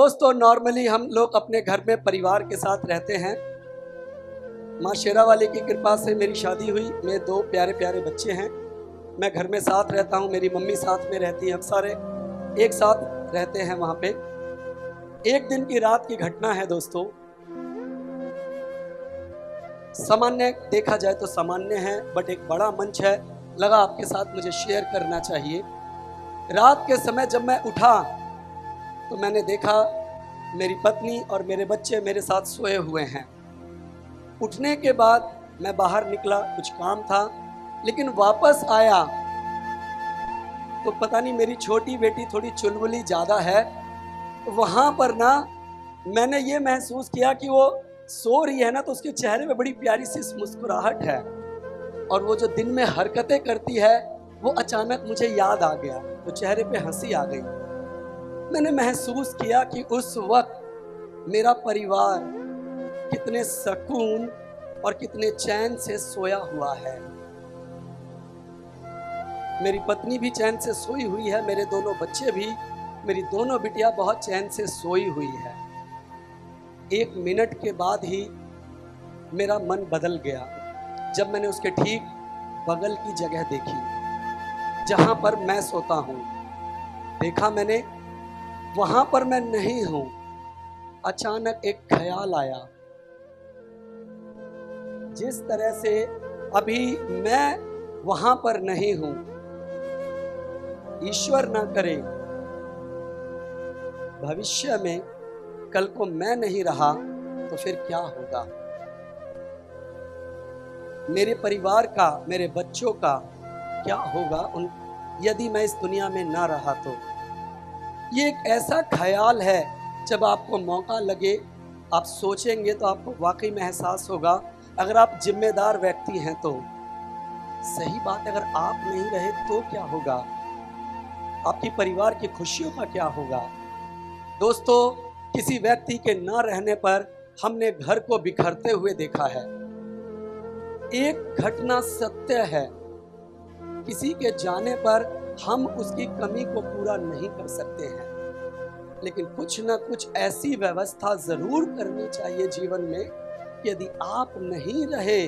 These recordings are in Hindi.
दोस्तों नॉर्मली हम लोग अपने घर में परिवार के साथ रहते हैं। माँ शेरा वाली की कृपा से मेरी शादी हुई, मेरे 2 प्यारे प्यारे बच्चे हैं। मैं घर में साथ रहता हूँ, मेरी मम्मी साथ में रहती है, हम सारे एक साथ रहते हैं वहाँ पे। एक दिन की रात की घटना है दोस्तों, सामान्य देखा जाए तो सामान्य है, बट एक बड़ा मंच है, लगा आपके साथ मुझे शेयर करना चाहिए। रात के समय जब मैं उठा तो मैंने देखा मेरी पत्नी और मेरे बच्चे मेरे साथ सोए हुए हैं। उठने के बाद मैं बाहर निकला, कुछ काम था, लेकिन वापस आया तो पता नहीं मेरी छोटी बेटी थोड़ी चुलबुली ज़्यादा है, तो वहाँ पर ना मैंने ये महसूस किया कि वो सो रही है ना, तो उसके चेहरे पे बड़ी प्यारी सी मुस्कुराहट है, और वो जो दिन में हरकतें करती है वो अचानक मुझे याद आ गया, तो चेहरे पे हंसी आ गई। मैंने महसूस किया कि उस वक्त मेरा परिवार कितने सुकून और कितने चैन से सोया हुआ है। मेरी पत्नी भी चैन से सोई हुई है, मेरे दोनों बच्चे भी, मेरी दोनों बिटिया बहुत चैन से सोई हुई है। 1 मिनट के बाद ही मेरा मन बदल गया जब मैंने उसके ठीक बगल की जगह देखी जहां पर मैं सोता हूं। देखा मैंने वहां पर मैं नहीं हूं। अचानक एक ख्याल आया, जिस तरह से अभी मैं वहां पर नहीं हूं, ईश्वर ना करे भविष्य में कल को मैं नहीं रहा तो फिर क्या होगा, मेरे परिवार का, मेरे बच्चों का क्या होगा यदि मैं इस दुनिया में ना रहा तो। ये एक ऐसा ख्याल है, जब आपको मौका लगे आप सोचेंगे तो आपको वाकई में एहसास होगा। अगर आप जिम्मेदार व्यक्ति हैं तो सही बात, अगर आप नहीं रहे तो क्या होगा, आपकी परिवार की खुशियों का क्या होगा। दोस्तों, किसी व्यक्ति के न रहने पर हमने घर को बिखरते हुए देखा है। एक घटना सत्य है, किसी के जाने पर हम उसकी कमी को पूरा नहीं कर सकते हैं, लेकिन कुछ ना कुछ ऐसी व्यवस्था जरूर करनी चाहिए जीवन में कि यदि आप नहीं रहे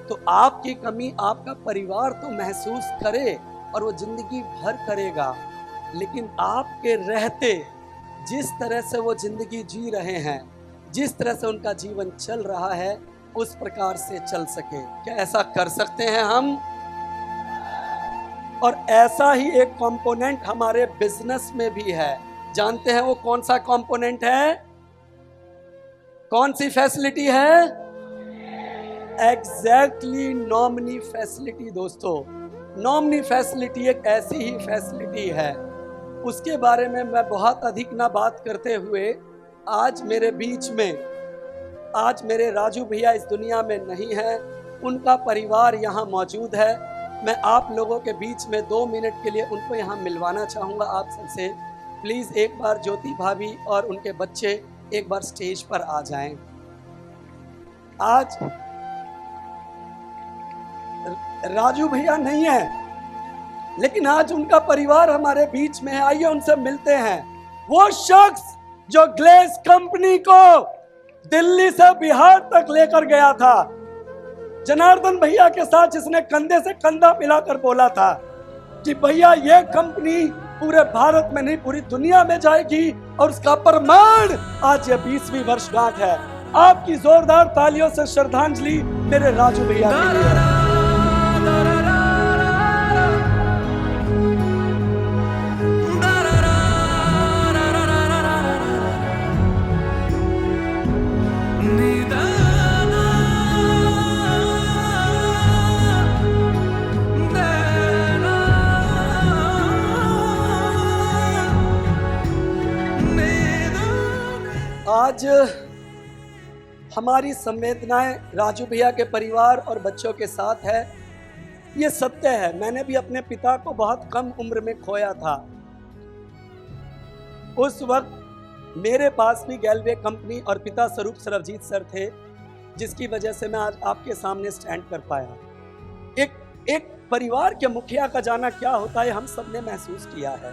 तो आपकी कमी आपका परिवार तो महसूस करे और वो जिंदगी भर करेगा, लेकिन आपके रहते जिस तरह से वो जिंदगी जी रहे हैं, जिस तरह से उनका जीवन चल रहा है, उस प्रकार से चल सके। क्या ऐसा कर सकते हैं हम? और ऐसा ही एक कंपोनेंट हमारे बिजनेस में भी है। जानते हैं वो कौन सा कंपोनेंट है? कौन सी फैसिलिटी है? Exactly nominee facility. दोस्तों, नॉमिनी फैसिलिटी एक ऐसी ही फैसिलिटी है, उसके बारे में मैं बहुत अधिक ना बात करते हुए, आज मेरे बीच में, आज मेरे राजू भैया इस दुनिया में नहीं है, उनका परिवार यहाँ मौजूद है। मैं आप लोगों के बीच में 2 मिनट के लिए उनको यहाँ मिलवाना चाहूँगा आप सबसे। प्लीज़ एक बार ज्योति भाभी और उनके बच्चे एक बार स्टेज पर आ जाएं। आज राजू भैया नहीं है, लेकिन आज उनका परिवार हमारे बीच में है। आइए उनसे मिलते हैं। वो शख्स जो ग्लेस कंपनी को दिल्ली से बिहार तक लेकर गया था, जनार्दन भैया के साथ जिसने कंधे से कंधा मिलाकर बोला था कि भैया ये कंपनी पूरे भारत में नहीं पूरी दुनिया में जाएगी, और उसका प्रमाण आज ये 20वीं वर्षगांठ है। आपकी जोरदार तालियों से श्रद्धांजलि मेरे राजू भैया के लिए। आज हमारी संवेदनाएं राजू भैया के परिवार और बच्चों के साथ है। ये सत्य है, मैंने भी अपने पिता को बहुत कम उम्र में खोया था। उस वक्त मेरे पास भी गैलवे कंपनी और पिता स्वरूप सरबजीत सर थे, जिसकी वजह से मैं आज आपके सामने स्टैंड कर पाया। एक परिवार के मुखिया का जाना क्या होता है हम सब ने महसूस किया है।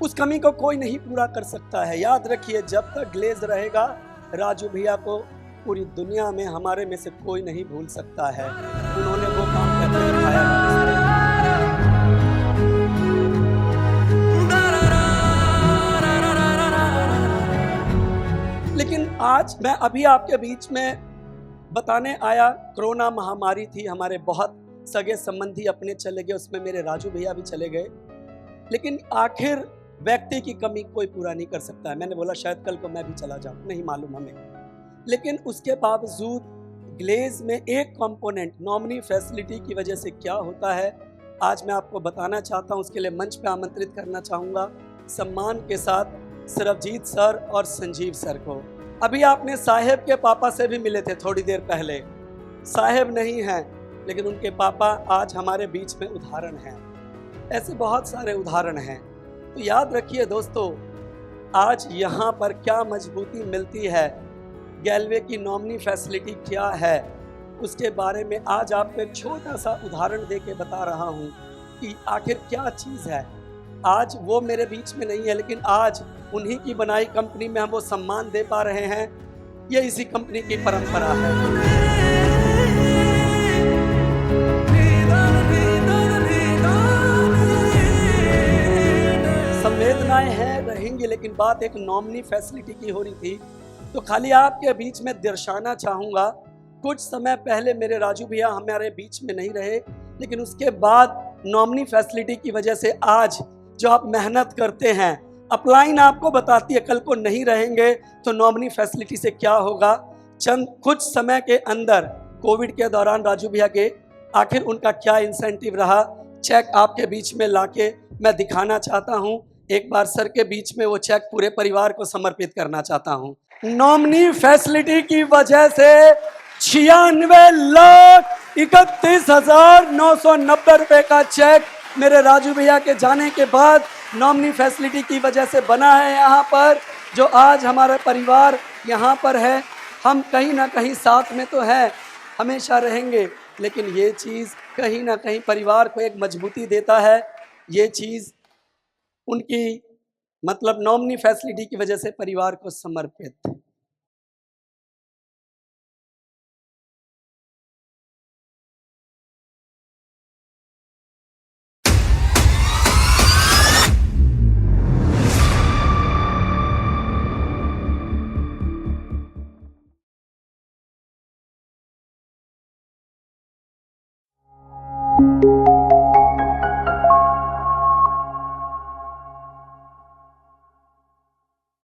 उस कमी को कोई नहीं पूरा कर सकता है। याद रखिए, जब तक ग्लेज रहेगा, राजू भैया को पूरी दुनिया में हमारे में से कोई नहीं भूल सकता है। उन्होंने वो काम करके दिखाया है। लेकिन आज मैं अभी आपके बीच में बताने आया, कोरोना महामारी थी, हमारे बहुत सगे संबंधी अपने चले गए, उसमें मेरे राजू भैया भी चले गए। लेकिन आखिर व्यक्ति की कमी कोई पूरा नहीं कर सकता है। मैंने बोला शायद कल को मैं भी चला जाऊं, नहीं मालूम हमें। लेकिन उसके बावजूद ग्लेज में एक कंपोनेंट नॉमिनी फैसिलिटी की वजह से क्या होता है, आज मैं आपको बताना चाहता हूं। उसके लिए मंच पे आमंत्रित करना चाहूँगा सम्मान के साथ सरबजीत सर और संजीव सर को। अभी आपने साहेब के पापा से भी मिले थे थोड़ी देर पहले। साहेब नहीं हैं, लेकिन उनके पापा आज हमारे बीच में उदाहरण हैं। ऐसे बहुत सारे उदाहरण हैं। तो याद रखिए दोस्तों, आज यहाँ पर क्या मजबूती मिलती है, गैलवे की नॉमिनी फैसिलिटी क्या है, उसके बारे में आज आपको एक छोटा सा उदाहरण दे के बता रहा हूँ कि आखिर क्या चीज़ है। आज वो मेरे बीच में नहीं है, लेकिन आज उन्हीं की बनाई कंपनी में हम वो सम्मान दे पा रहे हैं। ये इसी कंपनी की परंपरा है। संवेदनाएं हैं, रहेंगी, लेकिन बात एक नॉमिनी फैसिलिटी की हो रही थी। तो खाली आपके बीच में दर्शाना चाहूँगा, कुछ समय पहले मेरे राजू भैया हमारे बीच में नहीं रहे, लेकिन उसके बाद नॉमिनी फैसिलिटी की वजह से आज जो आप मेहनत करते हैं, अपलाइन आपको बताती है कल को नहीं रहेंगे तो नॉमिनी फैसिलिटी से क्या होगा। कुछ समय के अंदर कोविड के दौरान राजू भैया के आखिर उनका क्या इंसेंटिव रहा, चेक आपके बीच में लाके मैं दिखाना चाहता हूं। एक बार सर के बीच में वो चेक पूरे परिवार को समर्पित करना चाहता हूं। नॉमिनी फैसिलिटी की वजह से 96,31,990 रुपए का चेक मेरे राजू भैया के जाने के बाद नॉमिनी फैसिलिटी की वजह से बना है। यहाँ पर जो आज हमारा परिवार यहाँ पर है, हम कहीं ना कहीं साथ में तो है, हमेशा रहेंगे, लेकिन ये चीज़ कहीं ना कहीं परिवार को एक मजबूती देता है। ये चीज़ उनकी मतलब नॉमिनी फैसिलिटी की वजह से परिवार को समर्पित।